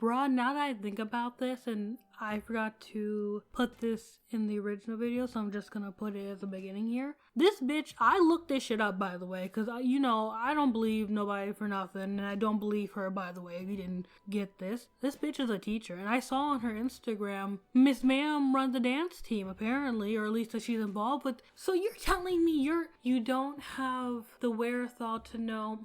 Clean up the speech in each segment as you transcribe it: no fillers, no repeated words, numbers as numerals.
bruh, now that I think about this, and I forgot to put this in the original video, so I'm just gonna put it at the beginning here. This bitch, I looked this shit up, by the way, because, I don't believe nobody for nothing, and I don't believe her, by the way, if you didn't get this. This bitch is a teacher, and I saw on her Instagram, Miss Ma'am runs a dance team, apparently, or at least that she's involved with. So you're telling me you don't have the wherewithal to know,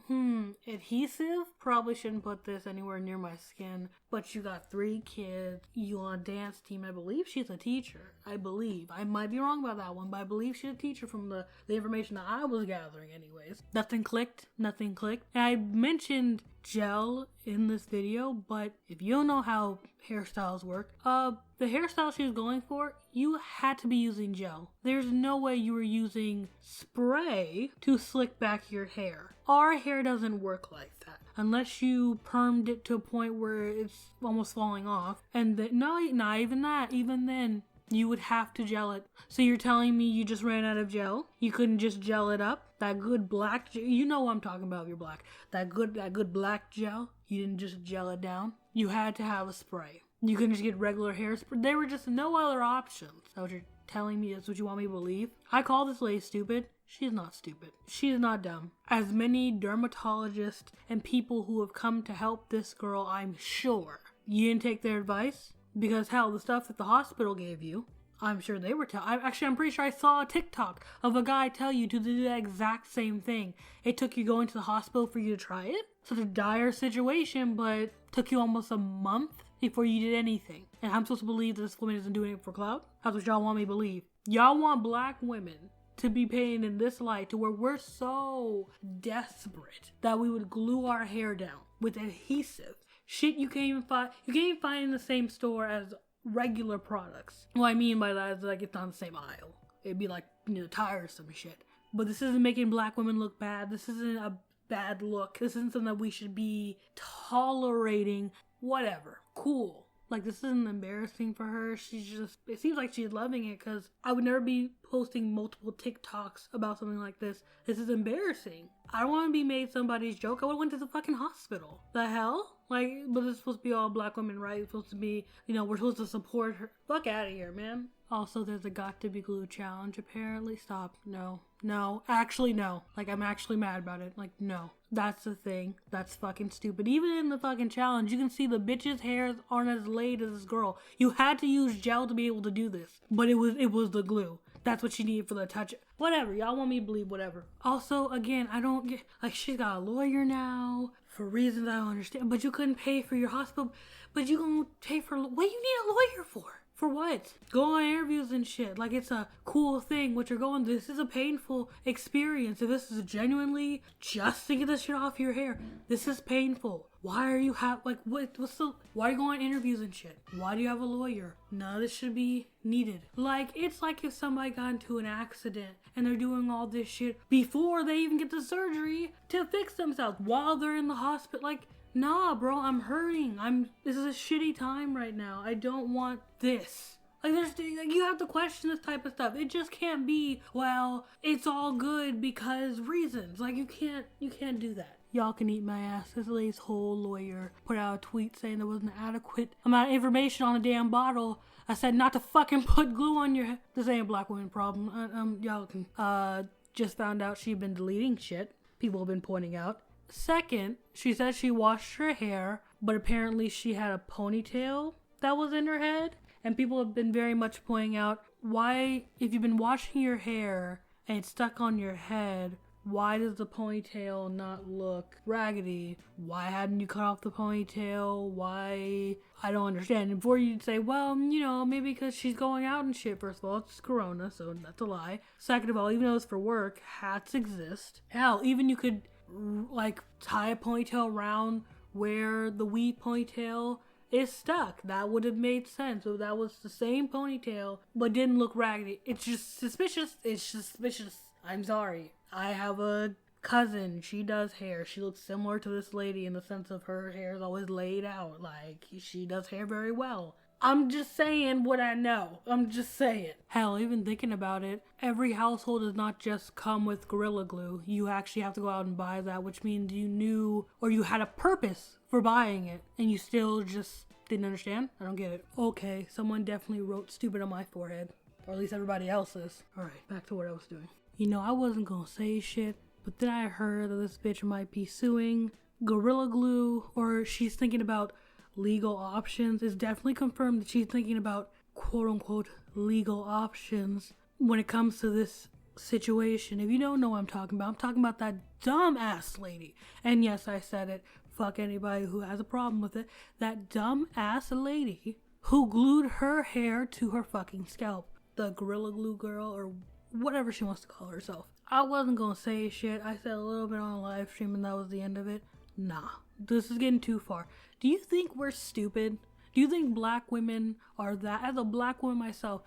adhesive? Probably shouldn't put this anywhere near my skin, but you got 3 kids, you on a dance team. I believe she's a teacher. I might be wrong about that one, but I believe she's a teacher from the information that I was gathering anyways. Nothing clicked. And I mentioned gel in this video, but if you don't know how hairstyles work, the hairstyle she was going for, you had to be using gel. There's no way you were using spray to slick back your hair. Our hair doesn't work like that. Unless you permed it to a point where it's almost falling off. And not even that. Even then, you would have to gel it. So you're telling me you just ran out of gel? You couldn't just gel it up? That good black, you know what I'm talking about if you're black. That good black gel, you didn't just gel it down. You had to have a spray. You couldn't just get regular hairspray. There were just no other options. That's what you're telling me. That's what you want me to believe? I call this lady stupid. She's not stupid. She's not dumb. As many dermatologists and people who have come to help this girl, I'm sure. You didn't take their advice? Because hell, the stuff that the hospital gave you, I'm sure they were I'm pretty sure I saw a TikTok of a guy tell you to do the exact same thing. It took you going to the hospital for you to try it? Such a dire situation, but took you almost a month before you did anything. And I'm supposed to believe that this woman isn't doing it for clout? That's what y'all want me to believe. Y'all want black women to be painted in this light to where we're so desperate that we would glue our hair down with adhesive. Shit you can't even find in the same store as regular products. What I mean by that is like it's not in the same aisle. It'd be like, tiresome shit. But this isn't making black women look bad. This isn't a bad look. This isn't something that we should be tolerating. Whatever. Cool. Like, this isn't embarrassing for her. It seems like she's loving it, because I would never be posting multiple TikToks about something like this. This is embarrassing. I don't want to be made somebody's joke. I would have went to the fucking hospital. The hell? Like, but it's supposed to be all black women, right? It's supposed to be, we're supposed to support her. Fuck out of here, man. Also, there's a got to be glue challenge, apparently. Stop. No. Actually, no. Like, I'm actually mad about it. Like, no. That's the thing. That's fucking stupid. Even in the fucking challenge, you can see the bitch's hairs aren't as laid as this girl. You had to use gel to be able to do this. But it was the glue. That's what she needed for the touch. Whatever. Y'all want me to believe whatever. Also, again, I don't get... Like, she's got a lawyer now for reasons I don't understand. But you couldn't pay for your hospital. But you gonna pay for... What do you need a lawyer for? For what? Go on interviews and shit. Like, it's a cool thing. What you're going... This is a painful experience. If this is genuinely just to get this shit off your hair, this is painful. Why are you why are you going on interviews and shit? Why do you have a lawyer? None of this should be needed. Like, it's like if somebody got into an accident and they're doing all this shit before they even get the surgery to fix themselves while they're in the hospital. Like, nah, bro, I'm hurting. This is a shitty time right now. I don't want this. Like, you have to question this type of stuff. It just can't be, well, it's all good because reasons. Like, you can't do that. Y'all can eat my ass. This lady's whole lawyer put out a tweet saying there wasn't an adequate amount of information on a damn bottle. I said not to fucking put glue on your head. This ain't a black woman problem. Y'all can, just found out she'd been deleting shit. People have been pointing out. Second, she said she washed her hair, but apparently she had a ponytail that was in her head. And people have been very much pointing out, why, if you've been washing your hair and it's stuck on your head, why does the ponytail not look raggedy? Why hadn't you cut off the ponytail? Why? I don't understand. And before you'd say, well, maybe because she's going out and shit. First of all, it's Corona, so that's a lie. Second of all, even though it's for work, hats exist. Hell, even you could, like, tie a ponytail around where the weave ponytail is stuck. That would have made sense. So that was the same ponytail, but didn't look raggedy. It's just suspicious. I'm sorry. I have a cousin. She does hair. She looks similar to this lady in the sense of her hair is always laid out. Like, she does hair very well. I'm just saying what I know. I'm just saying. Hell, even thinking about it, every household does not just come with Gorilla Glue. You actually have to go out and buy that, which means you knew or you had a purpose for buying it, and you still just didn't understand? I don't get it. Okay, someone definitely wrote stupid on my forehead. Or at least everybody else's. Alright, back to what I was doing. You know, I wasn't gonna say shit, but then I heard that this bitch might be suing Gorilla Glue, or she's thinking about legal options. It's definitely confirmed that she's thinking about quote-unquote legal options when it comes to this situation. If you don't know what I'm talking about that dumb-ass lady. And yes, I said it. Fuck anybody who has a problem with it. That dumb-ass lady who glued her hair to her fucking scalp. The Gorilla Glue girl, or whatever she wants to call herself. I wasn't gonna say shit. I said a little bit on a live stream and that was the end of it. Nah, this is getting too far. Do you think we're stupid? Do you think black women are that? As a black woman myself,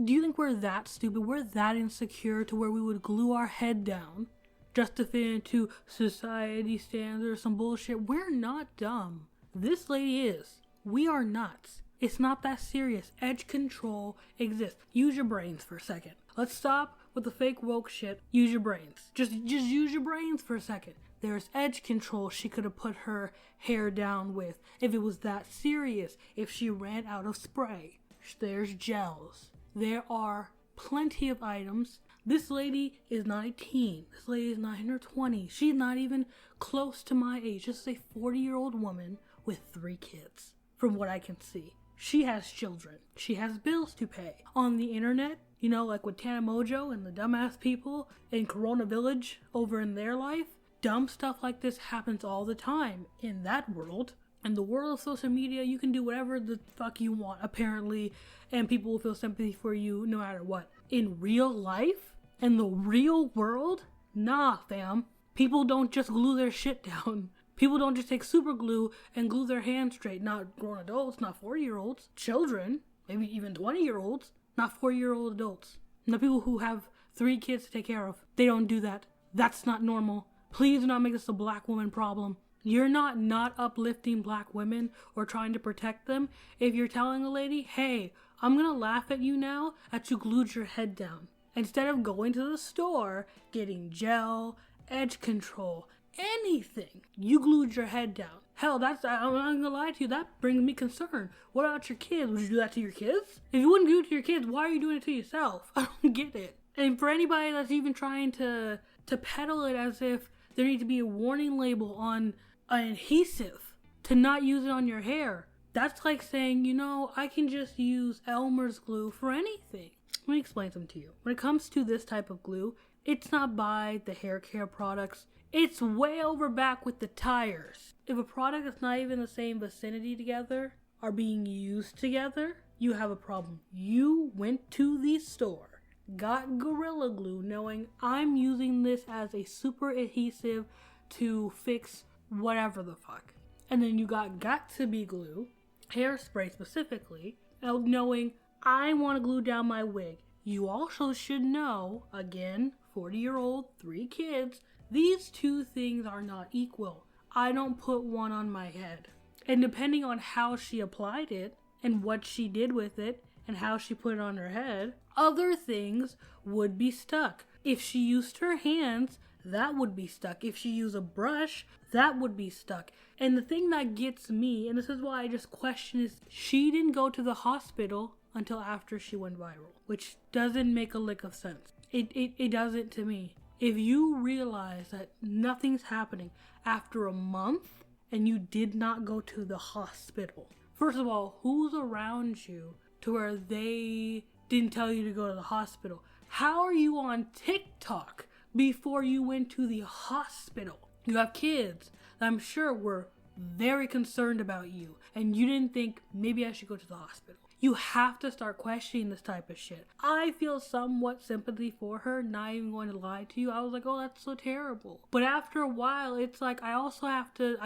do you think we're that stupid? We're that insecure to where we would glue our head down just to fit into society standards or some bullshit? We're not dumb. This lady is. We are nuts. It's not that serious. Edge control exists. Use your brains for a second. Let's stop with the fake woke shit. Use your brains. Just use your brains for a second. There's edge control she could have put her hair down with if it was that serious. If she ran out of spray. There's gels. There are plenty of items. This lady is not a teen. This lady is not in her 20s. She's not even close to my age. Just a 40-year-old woman with 3 kids, from what I can see. She has children. She has bills to pay. On the internet, you know, like with Tana Mojo and the dumbass people in Corona Village over in their life, dumb stuff like this happens all the time in that world. In the world of social media, you can do whatever the fuck you want, apparently, and people will feel sympathy for you no matter what. In real life, in the real world, nah, fam. People don't just glue their shit down. People don't just take super glue and glue their hands straight. Not grown adults, not 40-year-olds. Children, maybe even 20-year-olds, not 40-year-old adults. Not people who have 3 kids to take care of. They don't do that. That's not normal. Please do not make this a black woman problem. You're not uplifting black women or trying to protect them if you're telling a lady, hey, I'm gonna laugh at you now that you glued your head down. Instead of going to the store, getting gel, edge control, anything, you glued your head down. Hell, I'm not gonna lie to you, that brings me concern. What about your kids? Would you do that to your kids? If you wouldn't do it to your kids, why are you doing it to yourself? I don't get it. And for anybody that's even trying to peddle it as if there needs to be a warning label on an adhesive to not use it on your hair, that's like saying, you know, I can just use Elmer's glue for anything. Let me explain something to you. When it comes to this type of glue, it's not by the hair care products. It's way over back with the tires. If a product that's not even the same vicinity together are being used together, you have a problem. You went to the store, got Gorilla Glue, knowing I'm using this as a super adhesive to fix whatever the fuck. And then you got to be glue, hairspray specifically, knowing I want to glue down my wig. You also should know, again, 40-year-old, 3 kids, these 2 things are not equal. I don't put one on my head. And depending on how she applied it, and what she did with it, and how she put it on her head, other things would be stuck. If she used her hands, that would be stuck. If she used a brush, that would be stuck. And the thing that gets me, and this is why I just question, is she didn't go to the hospital until after she went viral, which doesn't make a lick of sense. It doesn't to me. If you realize that nothing's happening after a month and you did not go to the hospital, first of all, who's around you to where they didn't tell you to go to the hospital? How are you on TikTok before you went to the hospital? You have kids that I'm sure were very concerned about you, and you didn't think, maybe I should go to the hospital. You have to start questioning this type of shit. I feel somewhat sympathy for her, not even going to lie to you. I was like, oh, that's so terrible. But after a while, it's like, I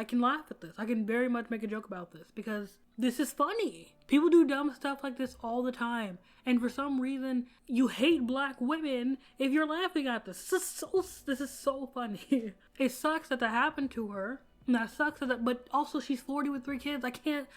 can laugh at this. I can very much make a joke about this because this is funny. People do dumb stuff like this all the time. And for some reason, you hate black women if you're laughing at this. This is so funny. It sucks that happened to her. And that sucks but also she's 40 with 3 kids. I can't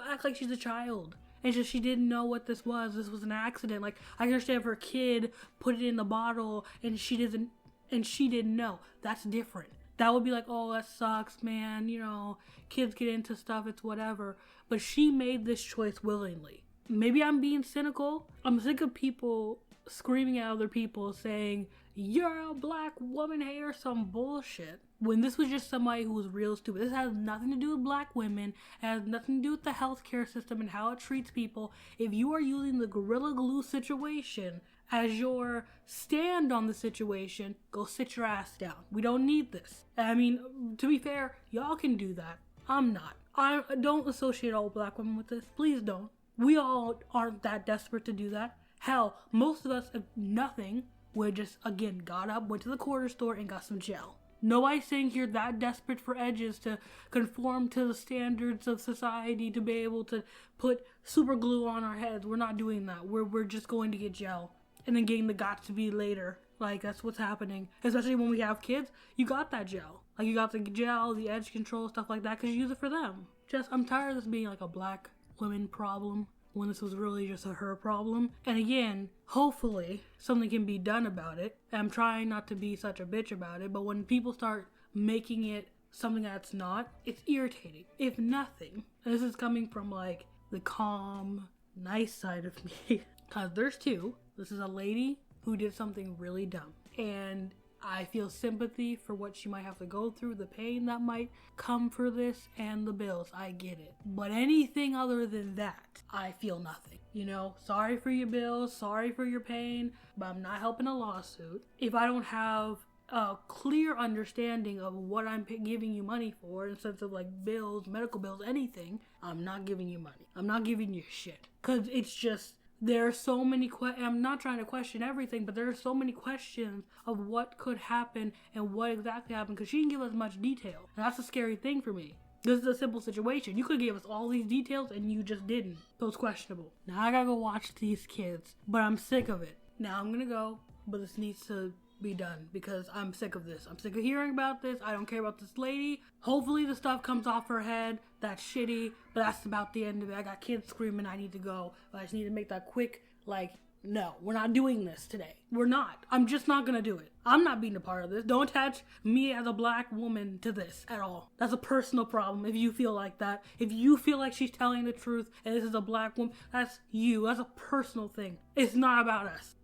act like she's a child. And just she didn't know what this was. This was an accident. Like, I understand if her kid put it in the bottle and she didn't know. That's different. that would be like, oh, that sucks, man. You know, kids get into stuff, it's whatever. But she made this choice willingly. Maybe I'm being cynical. I'm sick of people screaming at other people saying, you're a black woman hater, some bullshit. When this was just somebody who was real stupid. This has nothing to do with black women. It has nothing to do with the healthcare system and how it treats people. If you are using the Gorilla Glue situation as your stand on the situation, go sit your ass down. We don't need this. I mean, to be fair, y'all can do that. I'm not. I don't associate all black women with this. Please don't. We all aren't that desperate to do that. Hell, most of us, if nothing, would just, again, got up, went to the corner store, and got some gel. Nobody's saying you're that desperate for edges to conform to the standards of society to be able to put super glue on our heads. We're not doing that. We're just going to get gel. And then getting the got to be later. Like, that's what's happening. Especially when we have kids, you got that gel. Like, you got the gel, the edge control, stuff like that, because you use it for them. I'm tired of this being like a black women problem when this was really just a her problem. And again, hopefully something can be done about it. I'm trying not to be such a bitch about it, but when people start making it something that's not, it's irritating. If nothing, and this is coming from like the calm, nice side of me, because there's two. This is a lady who did something really dumb, and I feel sympathy for what she might have to go through, the pain that might come for this, and the bills. I get it. But anything other than that, I feel nothing. You know, sorry for your bills, sorry for your pain, but I'm not helping a lawsuit. If I don't have a clear understanding of what I'm giving you money for, in the sense of like bills, medical bills, anything, I'm not giving you money. I'm not giving you shit. Because it's just, there are so many I'm not trying to question everything, but there are so many questions of what could happen and what exactly happened, because she didn't give us much detail. And that's a scary thing for me. This is a simple situation. You could give us all these details and you just didn't. So it's questionable. Now I gotta go watch these kids, but I'm sick of it. Now I'm gonna go, but this needs to be done because I'm sick of this. I'm sick of hearing about this. I don't care about this lady. Hopefully the stuff comes off her head. That's shitty, but that's about the end of it. I got kids screaming I need to go, but I just need to make that quick, like, no, we're not doing this today. We're not. I'm just not gonna do it. I'm not being a part of this. Don't attach me as a black woman to this at all. That's a personal problem if you feel like that. If you feel like she's telling the truth and this is a black woman, that's you. That's a personal thing. It's not about us.